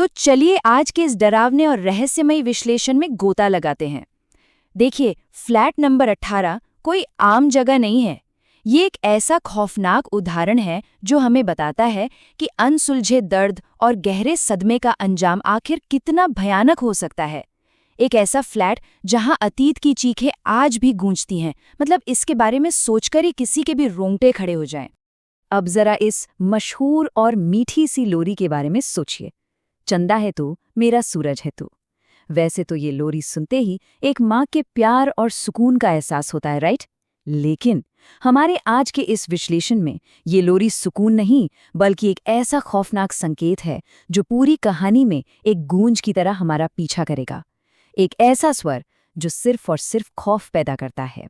तो चलिए आज के इस डरावने और रहस्यमयी विश्लेषण में गोता लगाते हैं। देखिए, फ्लैट नंबर 18 कोई आम जगह नहीं है। ये एक ऐसा खौफनाक उदाहरण है जो हमें बताता है कि अनसुलझे दर्द और गहरे सदमे का अंजाम आखिर कितना भयानक हो सकता है। एक ऐसा फ्लैट जहां अतीत की चीखें आज भी गूंजती हैं, मतलब इसके बारे में सोचकर ही किसी के भी रोंगटे खड़े हो जाएं। अब जरा इस मशहूर और मीठी सी लोरी के बारे में सोचिए। चंदा है तू, मेरा सूरज है तू। वैसे तो ये लोरी सुनते ही एक माँ के प्यार और सुकून का एहसास होता है, राइट? लेकिन हमारे आज के इस विश्लेषण में ये लोरी सुकून नहीं, बल्कि एक ऐसा खौफनाक संकेत है जो पूरी कहानी में एक गूंज की तरह हमारा पीछा करेगा। एक ऐसा स्वर जो सिर्फ और सिर्फ खौफ पैदा करता है।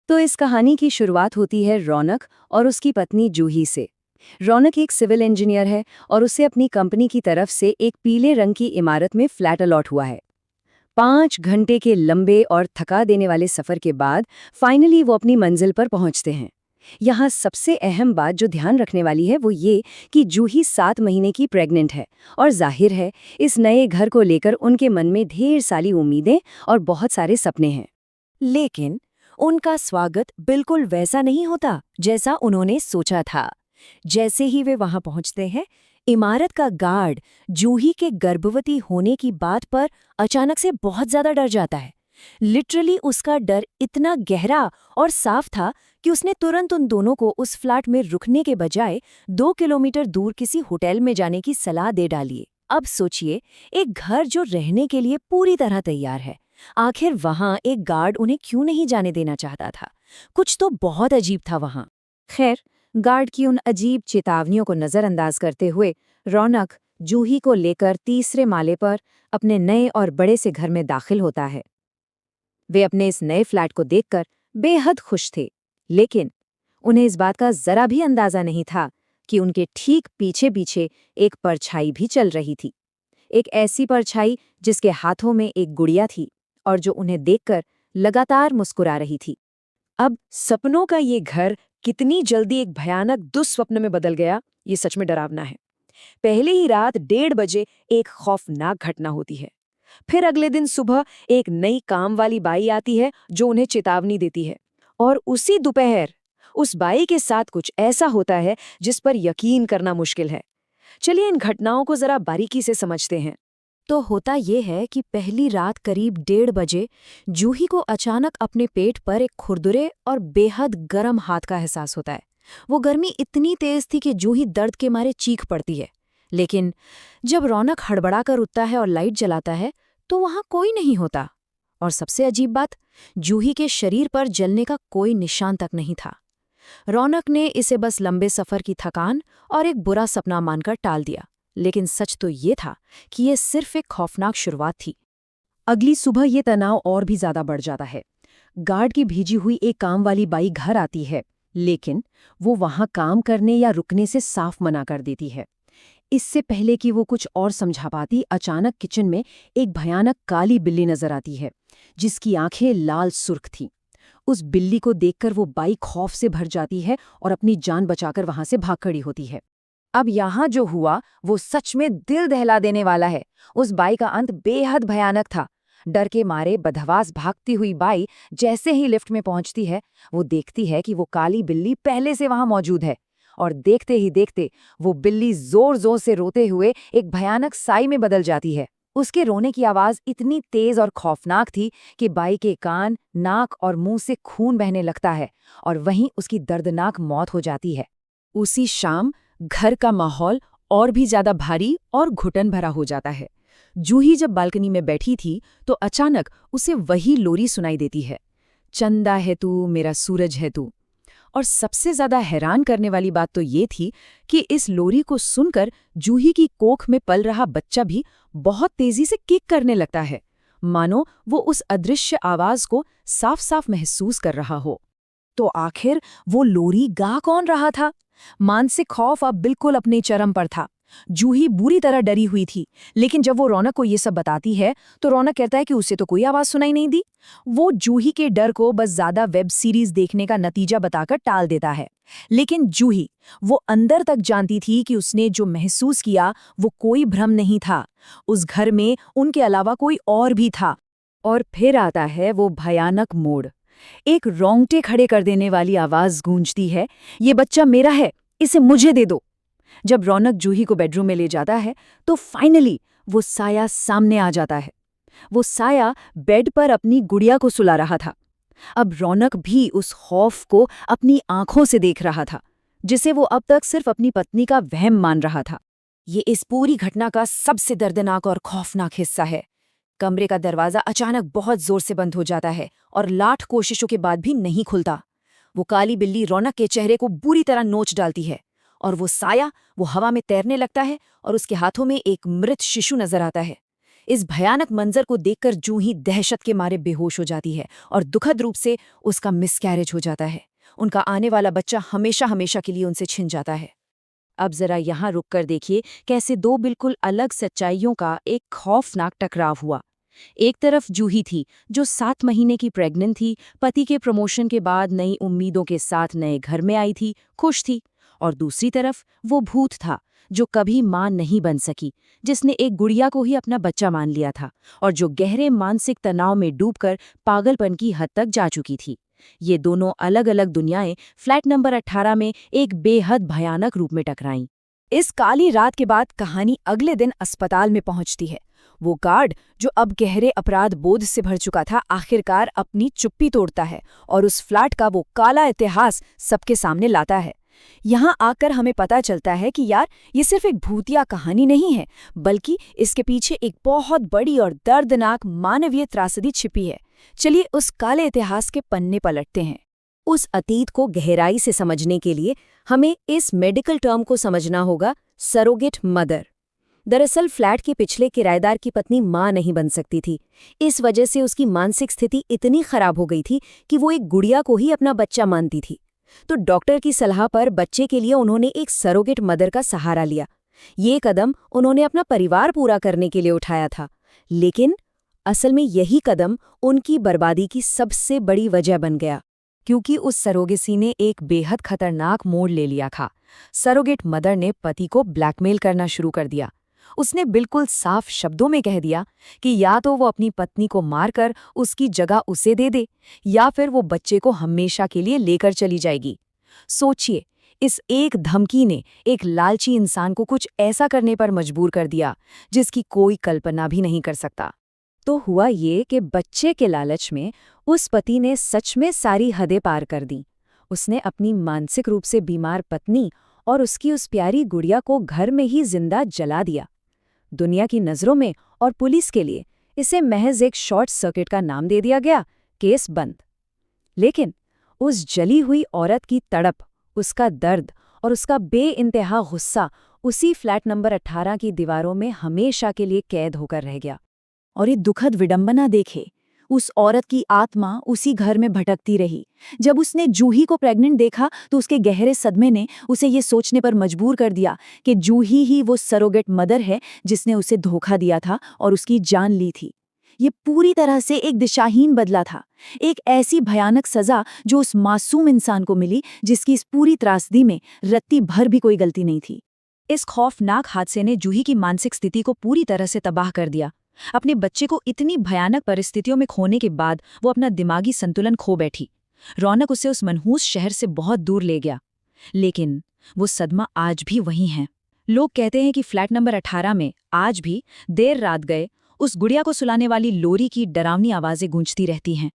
तो इस कहानी की शुरुआत होती है रौनक और उसकी पत्नी जूही से। रौनक एक सिविल इंजीनियर है और उसे अपनी कंपनी की तरफ से एक पीले रंग की इमारत में फ्लैट अलॉट हुआ है। 5 घंटे के लंबे और थका देने वाले सफर के बाद फाइनली वो अपनी मंजिल पर पहुंचते हैं। यहाँ सबसे अहम बात जो ध्यान रखने वाली है वो ये कि जूही 7 महीने की प्रेग्नेंट है और जाहिर है इस नए घर को लेकर उनके मन में ढेर सारी उम्मीदें और बहुत सारे सपने हैं। लेकिन उनका स्वागत बिल्कुल वैसा नहीं होता जैसा उन्होंने सोचा था। जैसे ही वे वहां पहुंचते हैं, इमारत का गार्ड जूही के गर्भवती होने की बात पर अचानक से बहुत ज्यादा डर जाता है। लिटरली उसका डर इतना गहरा और साफ था कि उसने तुरंत उन दोनों को उस फ्लैट में रुकने के बजाय 2 किलोमीटर दूर किसी होटल में जाने की सलाह दे डाली। अब सोचिए, एक घर जो रहने के लिए पूरी तरह तैयार है, आखिर वहां एक गार्ड उन्हें क्यों नहीं जाने देना चाहता था? कुछ तो बहुत अजीब था वहां। खैर, गार्ड की उन अजीब चेतावनियों को नजरअंदाज करते हुए रौनक जूही को लेकर तीसरे माले पर अपने नए और बड़े से घर में दाखिल होता है। वे अपने इस नए फ्लैट को देखकर बेहद खुश थे, लेकिन उन्हें इस बात का जरा भी अंदाजा नहीं था कि उनके ठीक पीछे पीछे एक परछाई भी चल रही थी। एक ऐसी परछाई जिसके हाथों में एक गुड़िया थी और जो उन्हें देखकर लगातार मुस्कुरा रही थी। अब सपनों का ये घर कितनी जल्दी एक भयानक दुस्वप्न में बदल गया, ये सच में डरावना है। पहले ही रात 1:30 बजे एक खौफनाक घटना होती है। फिर अगले दिन सुबह एक नई काम वाली बाई आती है जो उन्हें चेतावनी देती है, और उसी दोपहर उस बाई के साथ कुछ ऐसा होता है जिस पर यकीन करना मुश्किल है। चलिए इन घटनाओं को जरा बारीकी से समझते हैं। तो होता ये है कि पहली रात करीब 1:30 बजे जूही को अचानक अपने पेट पर एक खुरदुरे और बेहद गर्म हाथ का एहसास होता है। वो गर्मी इतनी तेज थी कि जूही दर्द के मारे चीख पड़ती है। लेकिन जब रौनक हड़बड़ाकर उठता है और लाइट जलाता है तो वहां कोई नहीं होता। और सबसे अजीब बात, जूही के शरीर पर जलने का कोई निशान तक नहीं था। रौनक ने इसे बस लंबे सफर की थकान और एक बुरा सपना मानकर टाल दिया, लेकिन सच तो ये था कि ये सिर्फ एक खौफनाक शुरुआत थी। अगली सुबह ये तनाव और भी ज्यादा बढ़ जाता है। गार्ड की भेजी हुई एक काम वाली बाई घर आती है, लेकिन वो वहां काम करने या रुकने से साफ मना कर देती है। इससे पहले कि वो कुछ और समझा पाती, अचानक किचन में एक भयानक काली बिल्ली नजर आती है जिसकी आंखें लाल सुर्ख थीं। उस बिल्ली को देखकर वो बाई खौफ से भर जाती है और अपनी जान बचाकर वहां से भाग खड़ी होती है। अब यहाँ जो हुआ वो सच में दिल दहला देने वाला है। उस बाई का अंत बेहद भयानक था। डर के मारे बदहवास भागती हुई बाई जैसे ही लिफ्ट में पहुंचती है, वो देखती है कि वो काली बिल्ली पहले से वहां मौजूद है, और देखते ही देखते वो बिल्ली जोर जोर से रोते हुए एक भयानक साई में बदल जाती है। उसके रोने की आवाज इतनी तेज और खौफनाक थी कि बाई के कान, नाक और मुंह से खून बहने लगता है, और वहीं उसकी दर्दनाक मौत हो जाती है। उसी शाम घर का माहौल और भी ज्यादा भारी और घुटन भरा हो जाता है। जूही जब बालकनी में बैठी थी तो अचानक उसे वही लोरी सुनाई देती है, चंदा है तू, मेरा सूरज है तू। और सबसे ज्यादा हैरान करने वाली बात तो ये थी कि इस लोरी को सुनकर जूही की कोख में पल रहा बच्चा भी बहुत तेजी से किक करने लगता है, मानो वो उस अदृश्य आवाज को साफ साफ महसूस कर रहा हो। तो आखिर वो लोरी गा कौन रहा था? मानसिक खौफ अब बिल्कुल अपने चरम पर था। जूही बुरी तरह डरी हुई थी, लेकिन जब वो रौनक को ये सब बताती है तो रौनक कहता है कि उसे तो कोई आवाज सुनाई नहीं दी। वो जूही के डर को बस ज्यादा वेब सीरीज देखने का नतीजा बताकर टाल देता है। लेकिन जूही, वो अंदर तक जानती थी कि उसने जो महसूस किया वो कोई भ्रम नहीं था। उस घर में उनके अलावा कोई और भी था। और फिर आता है वो भयानक मोड़। एक रोंगटे खड़े कर देने वाली आवाज गूंजती है, ये बच्चा मेरा है, इसे मुझे दे दो। जब रौनक जूही को बेडरूम में ले जाता है तो फाइनली वो साया सामने आ जाता है। वो साया बेड पर अपनी गुड़िया को सुला रहा था। अब रौनक भी उस खौफ को अपनी आंखों से देख रहा था, जिसे वो अब तक सिर्फ अपनी पत्नी का वहम मान रहा था। ये इस पूरी घटना का सबसे दर्दनाक और खौफनाक हिस्सा है। कमरे का दरवाजा अचानक बहुत जोर से बंद हो जाता है और लाख कोशिशों के बाद भी नहीं खुलता। वो काली बिल्ली रौनक के चेहरे को बुरी तरह नोच डालती है और वो साया वो हवा में तैरने लगता है और उसके हाथों में एक मृत शिशु नजर आता है। इस भयानक मंजर को देखकर जूही दहशत के मारे बेहोश हो जाती है और दुखद रूप से उसका मिसकैरेज हो जाता है। उनका आने वाला बच्चा हमेशा हमेशा के लिए उनसे छिन जाता है। अब जरा यहाँ रुककर देखिए कैसे दो बिल्कुल अलग सच्चाइयों का एक खौफनाक टकराव हुआ। एक तरफ जूही थी जो 7 महीने की प्रेग्नेंट थी, पति के प्रमोशन के बाद नई उम्मीदों के साथ नए घर में आई थी, खुश थी। और दूसरी तरफ वो भूत था जो कभी मां नहीं बन सकी, जिसने एक गुड़िया को ही अपना बच्चा मान लिया था और जो गहरे मानसिक तनाव में डूबकर पागलपन की हद तक जा चुकी थी। ये दोनों अलग अलग दुनियाएं फ्लैट नंबर 18 में एक बेहद भयानक रूप में टकराईं। इस काली रात के बाद कहानी अगले दिन अस्पताल में पहुंचती है। वो गार्ड जो अब गहरे अपराध बोध से भर चुका था, आखिरकार अपनी चुप्पी तोड़ता है और उस फ्लैट का वो काला इतिहास सबके सामने लाता है। यहाँ आकर हमें पता चलता है कि यार ये सिर्फ एक भूतिया कहानी नहीं है, बल्कि इसके पीछे एक बहुत बड़ी और दर्दनाक मानवीय त्रासदी छिपी है। चलिए उस काले इतिहास के पन्ने पलटते हैं। उस अतीत को गहराई से समझने के लिए हमें इस मेडिकल टर्म को समझना होगा, सरोगेट मदर। दरअसल फ्लैट के पिछले किराएदार की पत्नी मां नहीं बन सकती थी। इस वजह से उसकी मानसिक स्थिति इतनी खराब हो गई थी कि वो एक गुड़िया को ही अपना बच्चा मानती थी। तो डॉक्टर की सलाह पर बच्चे के लिए उन्होंने एक सरोगेट मदर का सहारा लिया। ये कदम उन्होंने अपना परिवार पूरा करने के लिए उठाया था, लेकिन असल में यही कदम उनकी बर्बादी की सबसे बड़ी वजह बन गया, क्योंकि उस सरोगेसी ने एक बेहद खतरनाक मोड़ ले लिया था। सरोगेट मदर ने पति को ब्लैकमेल करना शुरू कर दिया। उसने बिल्कुल साफ शब्दों में कह दिया कि या तो वो अपनी पत्नी को मारकर उसकी जगह उसे दे दे या फिर वो बच्चे को हमेशा के लिए लेकर चली जाएगी। सोचिए, इस एक धमकी ने एक लालची इंसान को कुछ ऐसा करने पर मजबूर कर दिया जिसकी कोई कल्पना भी नहीं कर सकता। तो हुआ ये कि बच्चे के लालच में उस पति ने सच में सारी हदें पार कर दी। उसने अपनी मानसिक रूप से बीमार पत्नी और उसकी उस प्यारी गुड़िया को घर में ही जिंदा जला दिया। दुनिया की नज़रों में और पुलिस के लिए इसे महज एक शॉर्ट सर्किट का नाम दे दिया गया, केस बंद। लेकिन उस जली हुई औरत की तड़प, उसका दर्द और उसका बेइंतहा गुस्सा उसी फ्लैट नंबर 18 की दीवारों में हमेशा के लिए कैद होकर रह गया। और ये दुखद विडंबना देखे, उस औरत की आत्मा उसी घर में भटकती रही। जब उसने जूही को प्रेग्नेंट देखा तो उसके गहरे सदमे ने उसे ये सोचने पर मजबूर कर दिया कि जूही ही वो सरोगेट मदर है जिसने उसे धोखा दिया था और उसकी जान ली थी। ये पूरी तरह से एक दिशाहीन बदला था, एक ऐसी भयानक सजा जो उस मासूम इंसान को मिली जिसकी इस पूरी त्रासदी में रत्ती भर भी कोई गलती नहीं थी। इस खौफनाक हादसे ने जूही की मानसिक स्थिति को पूरी तरह से तबाह कर दिया। अपने बच्चे को इतनी भयानक परिस्थितियों में खोने के बाद वो अपना दिमागी संतुलन खो बैठी। रौनक उसे उस मनहूस शहर से बहुत दूर ले गया, लेकिन वो सदमा आज भी वहीं है। लोग कहते हैं कि फ्लैट नंबर 18 में आज भी देर रात गए उस गुड़िया को सुलाने वाली लोरी की डरावनी आवाजें गूंजती रहती हैं।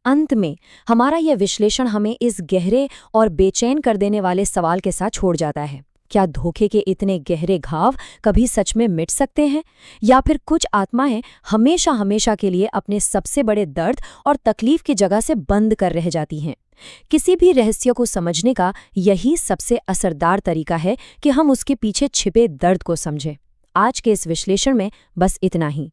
अंत में हमारा यह विश्लेषण हमें इस गहरे और बेचैन कर देने वाले सवाल के साथ छोड़ जाता है, क्या धोखे के इतने गहरे घाव कभी सच में मिट सकते हैं, या फिर कुछ आत्माएं हमेशा हमेशा के लिए अपने सबसे बड़े दर्द और तकलीफ की जगह से बंद कर रह जाती हैं। किसी भी रहस्य को समझने का यही सबसे असरदार तरीका है कि हम उसके पीछे छिपे दर्द को समझें। आज के इस विश्लेषण में बस इतना ही।